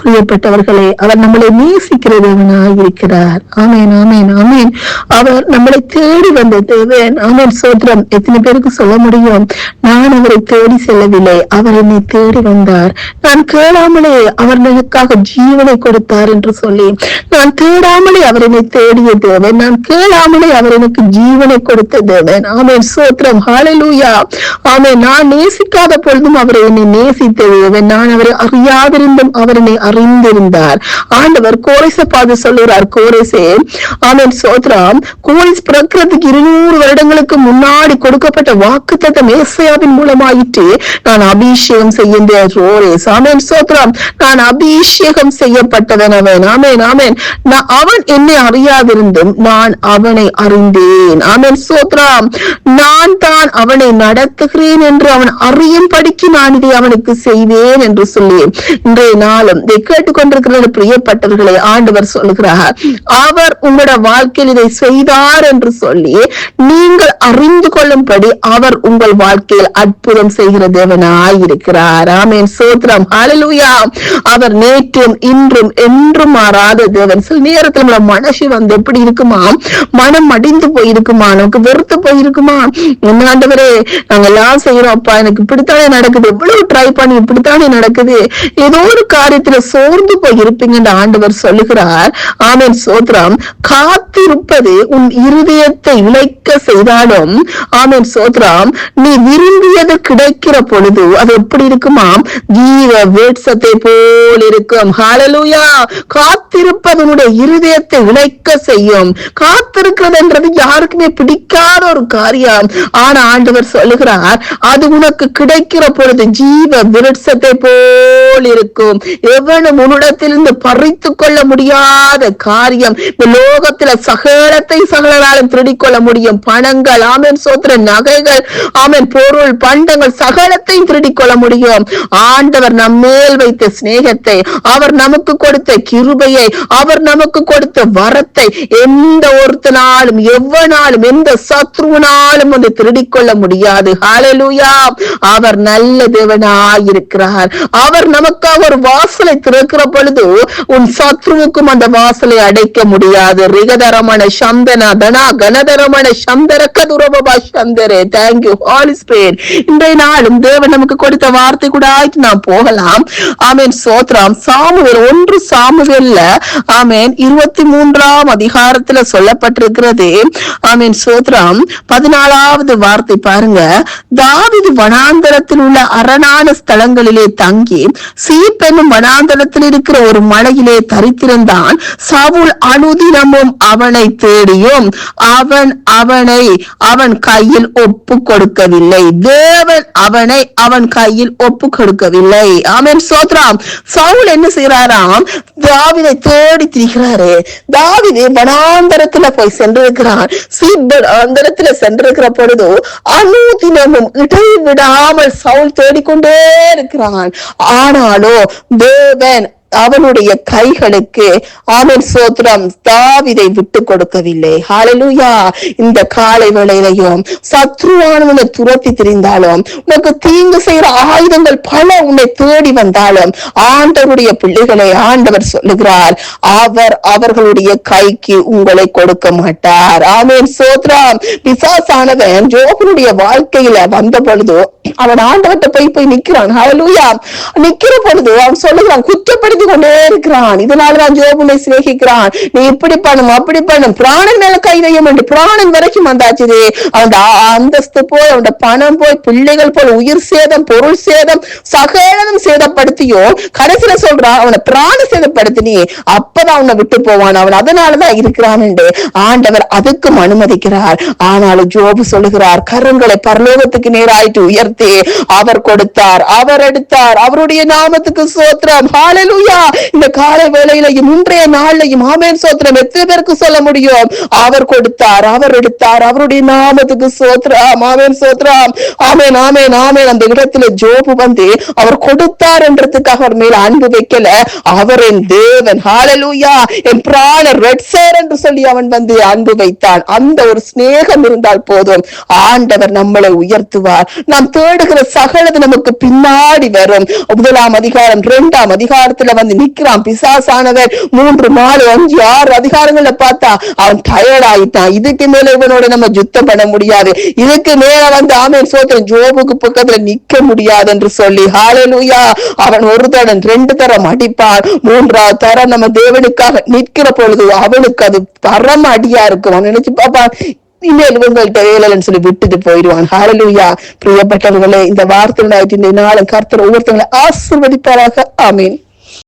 பிரியப்பட்டவர்களே, அவர் நம்மளை நேசிக்கிற தேவனாய் இருக்கிறார். ஆமேன், ஆமேன், ஆமேன். அவர் நம்மளை தேடி வந்த தேவன். ஆமேன், சோத்திரம். எத்தனை பேருக்கு சொல்ல முடியும், நான் அவரை தேடி செல்லவில்லை, அவர் என்னை தேடி வந்தார். நான் கேளாமலே அவர் எனக்காக ஜீவனை கொடுத்தார் என்று சொல்லி, நான் தேடாமலே அவர் என்னை தேடிய தேவன், நான் கேளாமலே அவர் எனக்கு ஜீவனை கொடுத்த தேவன். ஆமேன், சோத்திரம். ஹல்லேலூயா. ஆமேன். நான் நேசிக்காத பொழுதும் அவரை என்னை நேசித்த தேவன், நான் அவரை அறியாதிருந்தும் அவர் என்னை அறிந்திருந்தார். ஆண்டவர் கோரேசை பார்த்து சொல்லுகிறார், கோரேசே, ஆமேன், சோத்ராம், கோரேஸ் பிறக்கிறதுக்கு 200 வருடங்களுக்கு முன்னாடி கொடுக்கப்பட்ட வாக்குத்தத்தம் ஏசாயாவின் மூலமாயிற்று. நான் அபிஷேகம் செய்கின்ற கோரேஸ். ஆமேன், சோத்ராம். நான் அபிஷேகம் செய்யப்பட்டவன் அவன். ஆமேன், ஆமேன். அவன் என்னை அறியாதிருந்தும் நான் அவனை அறிந்தேன். ஆமேன், சோத்ராம். நான் தான் அவனை நடத்துகிறேன் என்று அவன் அறியும்படிக்கு நான் இதை அவனுக்கு செய்வேன் என்று சொல்லி, இன்றைய நாளும் இதை கேட்டுக்கொண்டிருக்கிற பிரியப்பட்டவர்களை ஆண்டவர் சொல்லுகிறார், அவர் உங்களோட வாழ்க்கையில் இதை செய்தார் என்று சொல்லி நீங்கள் அறிந்து கொள்ளும்படி அவர் உங்கள் வாழ்க்கையில் அற்புதம் செய்கிற தேவனாய் இருக்கிறார். ஆமேன், சோத்ரம். ஹல்லேலூயா. அவர் நேற்றும் இன்றும் என்றும் மாறாத தேவன். சில நேரத்தில் நம்மள மனசு எப்படி இருக்குமா, மனம் அடிந்து போயிருக்குமா, நமக்கு வெறுத்து போயிருக்குமா, என்ன ஆண்டவரே நாங்க எல்லாம் செய்யறோம், அப்பா எனக்கு இப்படித்தானே நடக்குது, எவ்வளவு ட்ரை பண்ணி இப்படித்தானே நடக்குது, ஏதோ ஒரு காரியத்துல சோர்ந்து போய் இருப்பீங்க என்று ஆண்டவர் சொல்லுகிறார். ஆமேன், சோத்ரம். காத்திருப்பது உன் இருதயத்தை இழைக்க செய்தாலும், ஆமேன், சோத்ரம், நீ விரும்பியது கிடைக்கிற பொழுது அது எப்படி இருக்குமாம், ஜீவ வேட்சத்தை போல் இருக்கும். ஹல்லேலூயா. காத்திருப்பது உன்னுடைய இருதயத்தை இழைக்க செய்யும். காத்திருக்கிறதுன்றது யாருக்குமே பிடிக்காத ஒரு காரியம். ஆனா ஆண்டவர் சொல்லுகிறார், அது உனக்கு கிடைக்கிற பொழுது ஜீவ விருட்சத்தை போல் இருக்கும். எவனும் உன்னிடத்திலிருந்து பறித்து கொள்ள முடியாத காரியம். இந்த லோகத்துல சகலத்தை சகலாலும் திருடிக்கொள்ள முடியும். பணங்கள், ஆமேன், சோத்திர, நகைகள், ஆமேன், பொருள், பண்டங்கள், சகலத்தையும் திருடிக்கொள்ள முடியும். ஆண்டவர் நம்மேல் வைத்த சிநேகத்தை, அவர் நமக்கு கொடுத்த கிருபையை, அவர் நமக்கு கொடுத்த வரத்தை எந்த ஒருத்தனாலும் எவனாலும் எந்த சத்ருவனாலும் வந்து திருடிக்கொள்ள முடியாது. ஹல்லேலூயா. அவர் நல்ல தேவனாய் இருக்கிறார். அவர் நமக்காக ஒரு வாசலை திறக்கிற பொழுது உன் சத்ருவுக்கும் அந்த வாசலை அடைக்க முடியாது. ரிகதரமண சந்தன தனா கனதரமண சந்தரக்க துரபபா சந்தரே. Thank you holy spirit. இன்றைய நாளும் தேவன் நமக்கு கொடுத்த வார்த்தை கூட ஆயிட்டு நாம் போகலாம். ஆமேன், சோத்ராம். சாமுவேல் 1 சாமுவேல்ல ஆமேன் 23ஆம் அதிகாரத்துல சொல்லப்பட்டிருக்கிறது. ஆமேன், சோத்ராம். 14வது வார்த்தை பாருங்க. தாவீது வனாந்தரத்தில் உள்ள அரணான ஸ்தலங்களிலே தங்கி சீப் என்னும் வனாந்தரத்தில் இருக்கிற ஒரு மலையிலே தரித்திருந்தான். சவுல் அனுதினமும் அவனை தேடியும் அவன் கையில் ஒப்பு கொடுக்கவில்லை. தேவன் அவனை அவன் கையில் ஒப்பு கொடுக்கவில்லை. ஆமென், ஸ்தோத்திரம். சவுல் என்ன செய்யறாராம்? தாவீதை தேடி திரிகிறாரு. தாவீது வனாந்தரத்துல போய் சென்றிருக்கிறான். சீப் வனாந்தரத்துல சென்றிருக்கிற பொழுது அனுதினமும் இடைவிடாமல் சவுல் தேடிக்கொண்டே இருக்கிறான். ஆனாலோ தேவன் அவனுடைய கைகளுக்கு ஆமென் ஸ்தோத்திரம் தாவீதை விட்டு கொடுக்கவில்லை. ஹல்லேலூயா. இந்த காலை வேளையிலையும் சத்ருவானவனை துரத்தி திரிந்தாலும், உனக்கு தீங்கு செய்யற ஆயுதங்கள் பல உன்னை தேடி வந்தாலும், ஆண்டவருடைய பிள்ளைகளை ஆண்டவர் சொல்லுகிறார், அவர் அவர்களுடைய கைக்கு உங்களை கொடுக்க மாட்டார். ஆமென் ஸ்தோத்திரம். பிசாசானவன் யோபனுடைய வாழ்க்கையில வந்த பொழுது அவன் ஆண்டவர்கிட்ட போய் நிக்கிறான். ஹல்லேலூயா. நிக்கிற பொழுது அவன் சொல்லுகிறான், குற்றப்படுத்தி கொண்டே இருக்கிறான். இதனாலதான் யோபுனை சிநேகிக்கிறான். நீ இப்படி பண்ணும் அப்படி பண்ணும், பிராணன் மேல கை வையும் என்று பிராணன் வரைக்கும் வந்தாச்சு. அவன் அந்தஸ்து போய், அவன் பணம் போய், பிள்ளைகள் போய், உயிர் சேதம், பொருள் சேதம், சகலம் சேதப்படுத்தியோ கடைசியில சொல்றான், அவனை பிராண சேதப்படுத்தினி, அப்பதான் அவனை விட்டு போவான். அவன் அதனாலதான் இருக்கிறான் என்று ஆண்டவர் அதுக்கும் அனுமதிக்கிறார். ஆனாலும் ஜோபு சொல்லுகிறார், கரங்களை பரலோகத்துக்கு நேராயிட்டு உயர்த்தி அவர் கொடுத்தார், அவர் எடுத்தார், அவருடைய நாமத்துக்கு ஸ்தோத்திரம். ஹல்லேலூயா. இந்த காலை வேளையிலையும் இன்றைய நாளையும் ஆமென் ஸ்தோத்திரம். எத்தனை பேருக்கு சொல்ல முடியும்? அவர் கொடுத்தார், அவர் எடுத்தார், அவருடைய நாமத்துக்கு ஸ்தோத்திரம். ஆமென் ஸ்தோத்திரம். ஆமென், ஆமென், ஆமென். அந்த இடத்துல ஜோபு வந்து அவர் கொடுத்தார் என்றதுக்காக அவர் மேல அன்பு வைக்கல, அவர் என் தேவன், ஹல்லேலூயா, என் பிராண ரெட்சர் என்று சொல்லி அவன் வந்து அன்பு வைத்தான். அந்த ஒரு சிநேகம் இருந்தால் போதும், ஆண்டவர் நம்மளை உயர்த்துவார். நாம் தேடுகிற சகலது நமக்கு பின்னாடி வரும். 1ஆம் அதிகாரம் 2ஆம் அதிகாரத்துல வந்து நிக்கிறான். பிசாசானவர் 3 4 5 6 அதிகாரங்களை பார்த்தா அவன் டயர்ட் ஆயிட்டான். இதுக்கு மேல இவனோட நம்ம யுத்தம் பண்ண முடியாது, இதுக்கு மேல வந்து ஆமென் சோத்திரம் ஜோபுக்கு பக்கத்துல நிக்க முடியாது என்று சொல்லி ஹல்லேலூயா அவன் ஒரு தரம் 2 தரம் அடிப்பான். 3ஆவது தரம் நம்ம தேவனுக்காக நிற்கிற பொழுது அவனுக்கு அது பரம அடியா இருக்கும். அவன் நினைச்சு பாப்பான், இனிமேல் இவங்கள்ட்ட வேலைன்னு சொல்லி விட்டுட்டு போயிடுவான். ஹல்லேலூயா. பிரியப்பட்டவர்களே, இந்த வார்த்தை இந்த நாளும் கர்த்தர் ஒவ்வொருத்தவங்களை ஆசீர்வதிப்பாராக. ஆமீன்.